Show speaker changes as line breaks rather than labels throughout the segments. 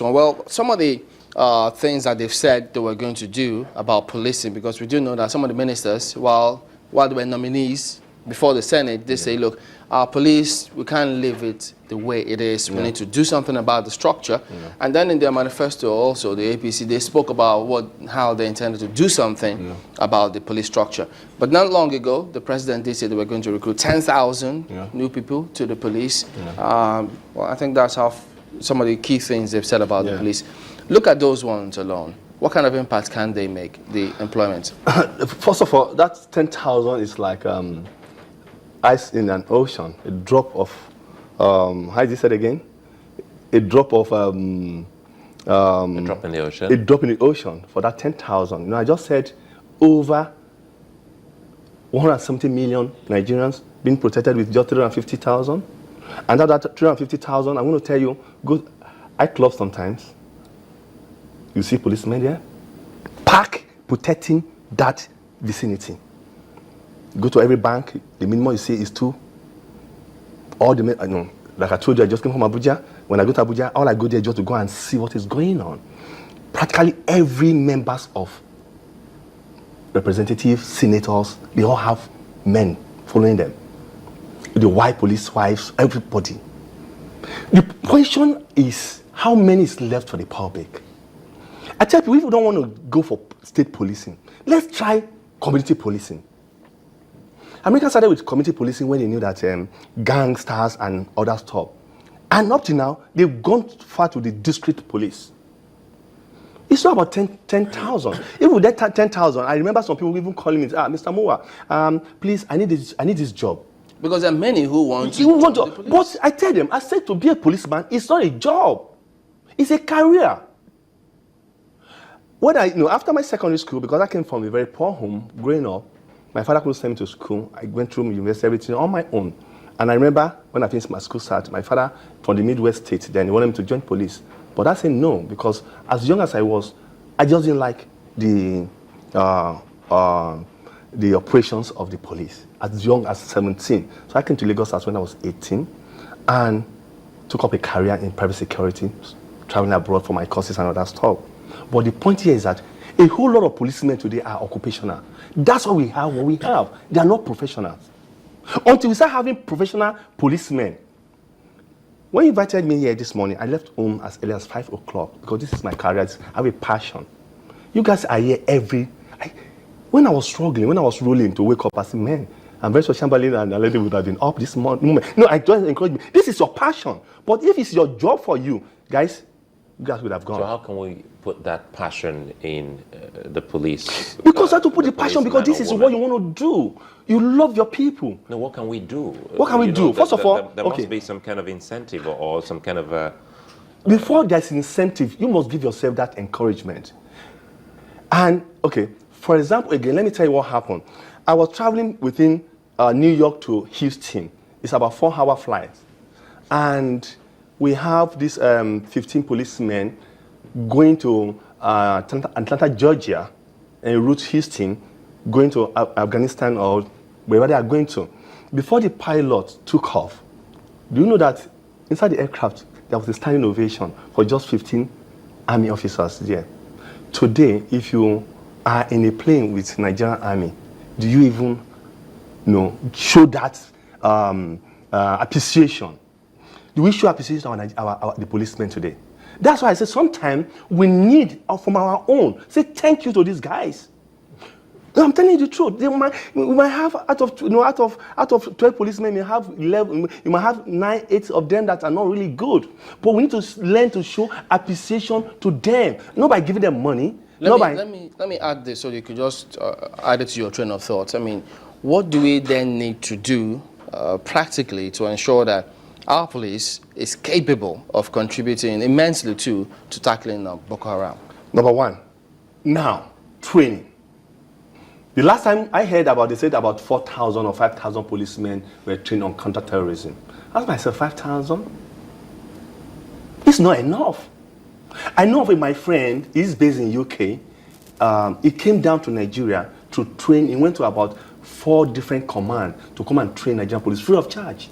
this one. Well, some of the things that they've said they were going to do about policing, because we do know that some of the ministers, while they were nominees before the Senate, they say, look, our police, we can't leave it the way it is. We need to do something about the structure. And then in their manifesto also, the APC, they spoke about how they intended to do something about the police structure. But not long ago, the president did say they were going to recruit 10,000 new people to the police. Well, I think that's how some of the key things they've said about the police. Look at those ones alone. What kind of impact can they make, the employment?
First of all, that 10,000 is like ice in an ocean, a drop of, how is it said again? A drop of... a
drop in the ocean?
A drop in the ocean for that 10,000. You know, I just said over 170 million Nigerians being protected with just 350,000. And that 350,000, I'm going to tell you, I club sometimes. You see policemen there, park protecting that vicinity. Go to every bank, the minimum you see is 2. All the, like I told you, I just came from Abuja. When I go to Abuja, all I go there just to go and see what is going on. Practically every members of representatives, senators, they all have men following them. The white police wives, everybody. The question is, how many is left for the public? I tell people, if you don't want to go for state policing, let's try community policing. America started with community policing when they knew that gangsters and other stuff. And up to now, they've gone far to the district police. It's not about 10,000. If we get 10,000, I remember some people even calling me, Mr. Mowa, please, I need this job.
Because there are many who want to.
But I tell them, I said to be a policeman, it's not a job. It's a career. When after my secondary school, because I came from a very poor home growing up, my father couldn't send me to school. I went through university, everything on my own. And I remember when I finished my school start, my father from the Midwest state, then he wanted me to join police. But I said no, because as young as I was, I just didn't like the operations of the police. As young as 17. So I came to Lagos when I was 18 and took up a career in private security, traveling abroad for my courses and all that stuff. But the point here is that a whole lot of policemen today are occupational. That's what we have. They are not professionals. Until we start having professional policemen. When you invited me here this morning, I left home as early as 5 o'clock because this is my career. I have a passion. You guys are here when I was struggling, when I was rolling to wake up, I said, man, I'm very sure Chamberlain and Alede would have been up this moment. No, I just encourage me. This is your passion. But if it's your job for you, guys would have gone.
So how can we put that passion in the police?
Because I have to put the passion because this is what you want to do. You love your people.
No, what can we do?
What can we do? First of all,
there must be some kind of incentive or some kind of...
Before there's incentive, you must give yourself that encouragement. And, for example, again, let me tell you what happened. I was traveling within New York to Houston. It's about 4-hour flight. And we have this 15 policemen going to Atlanta, Georgia, en route Houston, going to Afghanistan or wherever they are going to. Before the pilot took off, do you know that inside the aircraft, there was a standing ovation for just 15 Army officers there. Today, if you are in a plane with Nigerian Army, do you even show that appreciation? Do we show appreciation to the policemen today? That's why I say sometimes we need from our own. Say thank you to these guys. I'm telling you the truth. We might have out of 12 policemen, you have 11. You might have 9, 8 of them that are not really good. But we need to learn to show appreciation to them, not by giving them money.
Let me add this so you could just add it to your train of thought. I mean, what do we then need to do practically to ensure that our police is capable of contributing immensely to tackling Boko Haram?
Number one, now, training. The last time I heard they said about 4,000 or 5,000 policemen were trained on counterterrorism. I asked myself, 5,000? It's not enough. I know of my friend, he's based in UK. He came down to Nigeria to train. He went to about 4 different commands to come and train Nigerian police free of charge.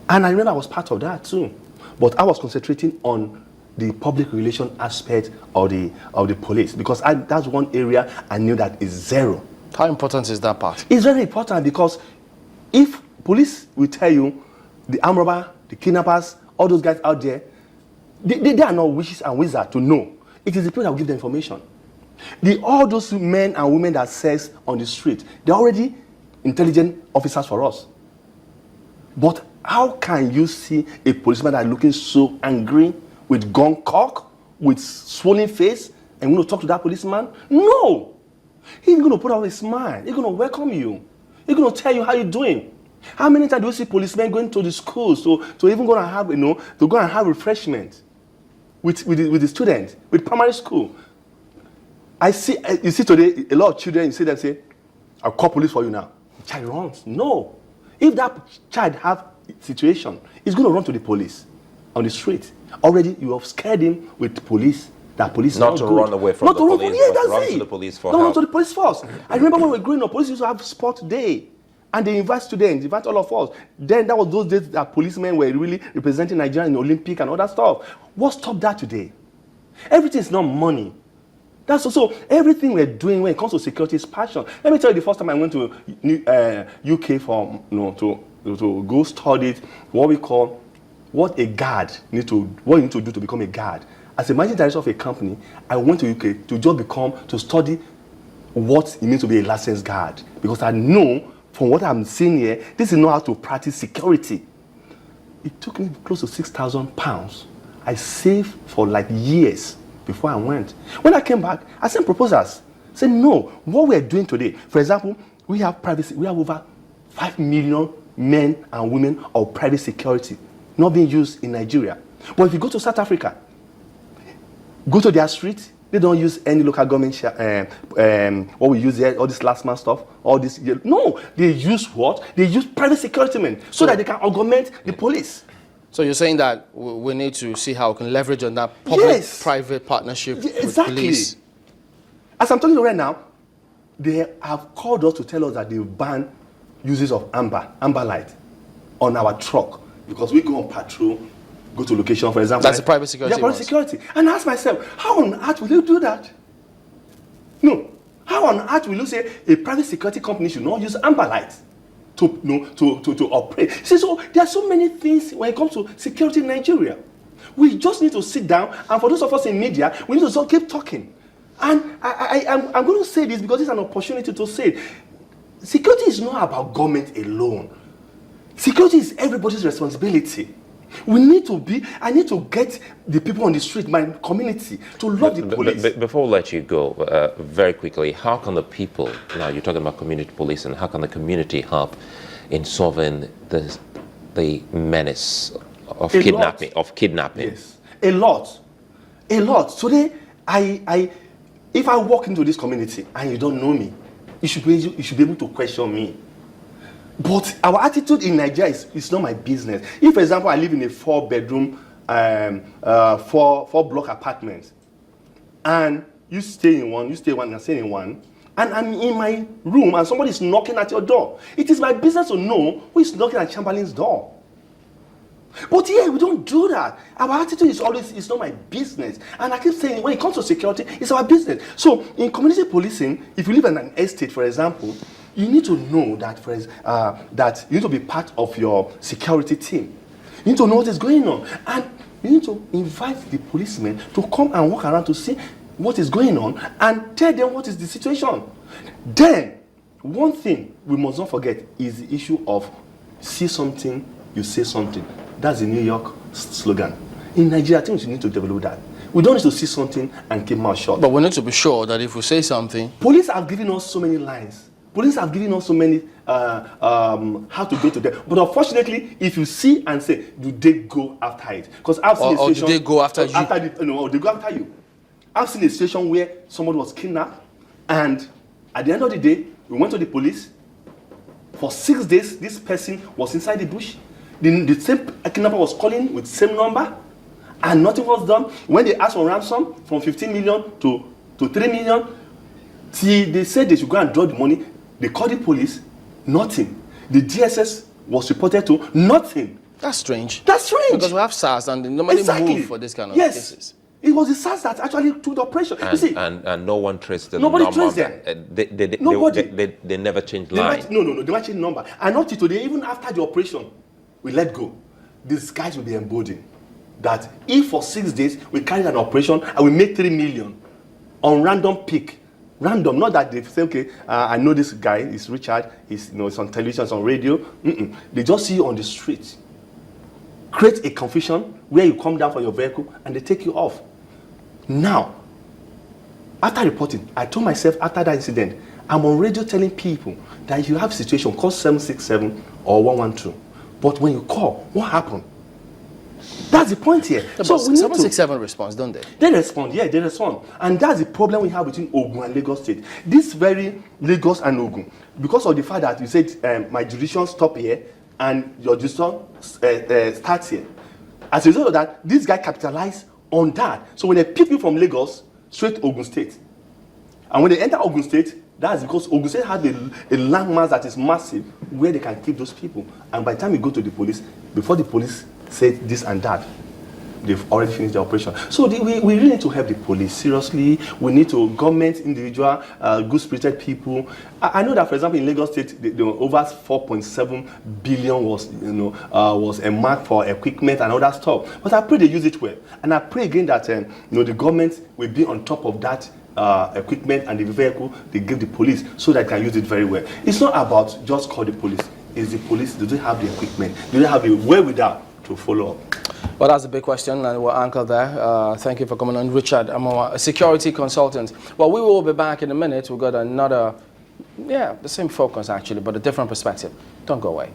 And I remember I was part of that too. But I was concentrating on the public relation aspect of the police, because that's one area I knew that is zero.
How important is that part?
It's very important, because if police will tell you the armed robber, the kidnappers, all those guys out there, they are not witches and wizards to know. It is the people that will give the information. All those men and women that says on the street, they're already intelligent officers for us. But how can you see a policeman that is looking so angry, with gun cock, with swollen face, and you want to talk to that policeman? No! He's going to put out a smile. He's going to welcome you. He's going to tell you how you're doing. How many times do you see policemen going to the schools to even go and have, to go and have refreshment with the students, with primary school? You see today, a lot of children, you see them say, I'll call police for you now. The child runs. No. If that child have situation, he's going to run to the police on the street. Already, you have scared him with police. That police
not
is
to
not good.
run away from the police,
yeah,
but
that's
run to the police for
help.
help.
Run to the police first. I remember when we were growing up, police used to have sport day. And they invite students, invite all of us. Then that was those days that policemen were really representing Nigeria in the Olympic and other stuff. What stopped that today? Everything is not money. That's also everything we're doing when it comes to security is passion. Let me tell you, the first time I went to UK for to go study what a guard you need to do to become a guard. As a managing director of a company, I went to UK to study what it means to be a licensed guard, because I know from what I'm seeing here, this is not how to practice security. It took me close to £6,000. I saved for like years before I went. When I came back, I sent proposals. I said, no, what we're doing today, for example, we have privacy. We have over 5 million men and women of private security not being used in Nigeria. But if you go to South Africa, go to their street, they don't use any local government what we use here, all this last man stuff, all this. No, they use what? They use private security men so that they can augment the police.
So you're saying that we need to see how we can leverage on that public-private partnership with police?
As I'm talking right now, they have called us to tell us that they ban uses of amber light on our truck, because we go on patrol, go to location, for example.
That's a private security.
Yeah, private security. And I ask myself, how on earth will you do that? No. How on earth will you say a private security company should not use amber light to operate? See, so there are so many things when it comes to security in Nigeria. We just need to sit down, and for those of us in media, we need to keep talking. And I'm going to say this because it's an opportunity to say it. Security is not about government alone. Security is everybody's responsibility. I need to get the people on the street, my community, to love the police.
Before we let you go, very quickly, how can the people, now you're talking about community police, and how can the community help in solving the menace of kidnapping?
Yes, a lot. Today, if I walk into this community and you don't know me, you should be able to question me. But our attitude in Nigeria is not my business. If, for example, I live in a 4-bedroom, 4-block apartment, and you stay in one, and I stay in one, and I'm in my room and somebody is knocking at your door, it is my business to know who is knocking at Chamberlain's door. But here, we don't do that. Our attitude is always, it's not my business. And I keep saying, when it comes to security, it's our business. So, in community policing, if you live in an estate, for example, you need to know that, that you need to be part of your security team. You need to know what is going on. And you need to invite the policemen to come and walk around to see what is going on and tell them what is the situation. Then, one thing we must not forget is the issue of see something, you say something. That's the New York slogan. In Nigeria, I think we need to develop that. We don't need to see something and keep mouth shut.
But we need to be sure that if we say something...
Police have given us so many lines. Police have given us so many how to go to them. But unfortunately, if you see and say, do they go after it? Because I've seen a situation...
Or do they go after you?
Or they go after you. I've seen a situation where somebody was kidnapped, and at the end of the day, we went to the police. For 6 days, this person was inside the bush. The same kidnapper was calling with the same number, and nothing was done. When they asked for ransom from 15 million to 3 million, till they said they should go and draw the money, they called the police, nothing. The DSS was reported to, nothing.
That's strange.
That's strange.
Because we have SARS and they normally
Exactly.
move for this kind of
Yes.
cases.
It was the SARS that actually took the operation. You see,
And no one traced the
Nobody
number.
traced them. Nobody.
They never changed
they
line.
might, no, they might change number. And not till today, even after the operation, we let go. These guys will be emboldened that if for 6 days we carry an operation and we make 3 million on random pick, random, not that they say, okay, I know this guy is Richard, he's it's on television, it's on radio. They just see you on the street. Create a confusion where you come down from your vehicle and they take you off. Now, after reporting, I told myself after that incident, I'm on radio telling people that if you have a situation, call 767 or 112. But when you call, what happened? That's the point here.
So
we need to
767 response, don't they?
they respond, yeah, they respond. And that's the problem we have between Ogun and Lagos State. This very Lagos and Ogun, because of the fact that you said my jurisdiction stop here and your jurisdiction starts here. As a result of that, this guy capitalized on that. So when they pick you from Lagos, straight to Ogun State. And when they enter Ogun State, that's because Ogun State has a landmass that is massive where they can keep those people. And by the time you go to the police, before the police say this and that, they've already finished the operation. So we really need to help the police, seriously. We need to, government, individual, good-spirited people. I know that, for example, in Lagos State, the over 4.7 billion was a mark for equipment and all that stuff. But I pray they use it well. And I pray again that the government will be on top of that equipment and the vehicle they give the police so that they can use it very well. It's not about just call the police. It's the police, do they have the equipment? Do they have the wherewithal to follow up?
Well, that's a big question, and we'll anchor there. Thank you for coming on. Richard, I'm a security consultant. Well, we will be back in a minute. We've got another, the same focus actually, but a different perspective. Don't go away.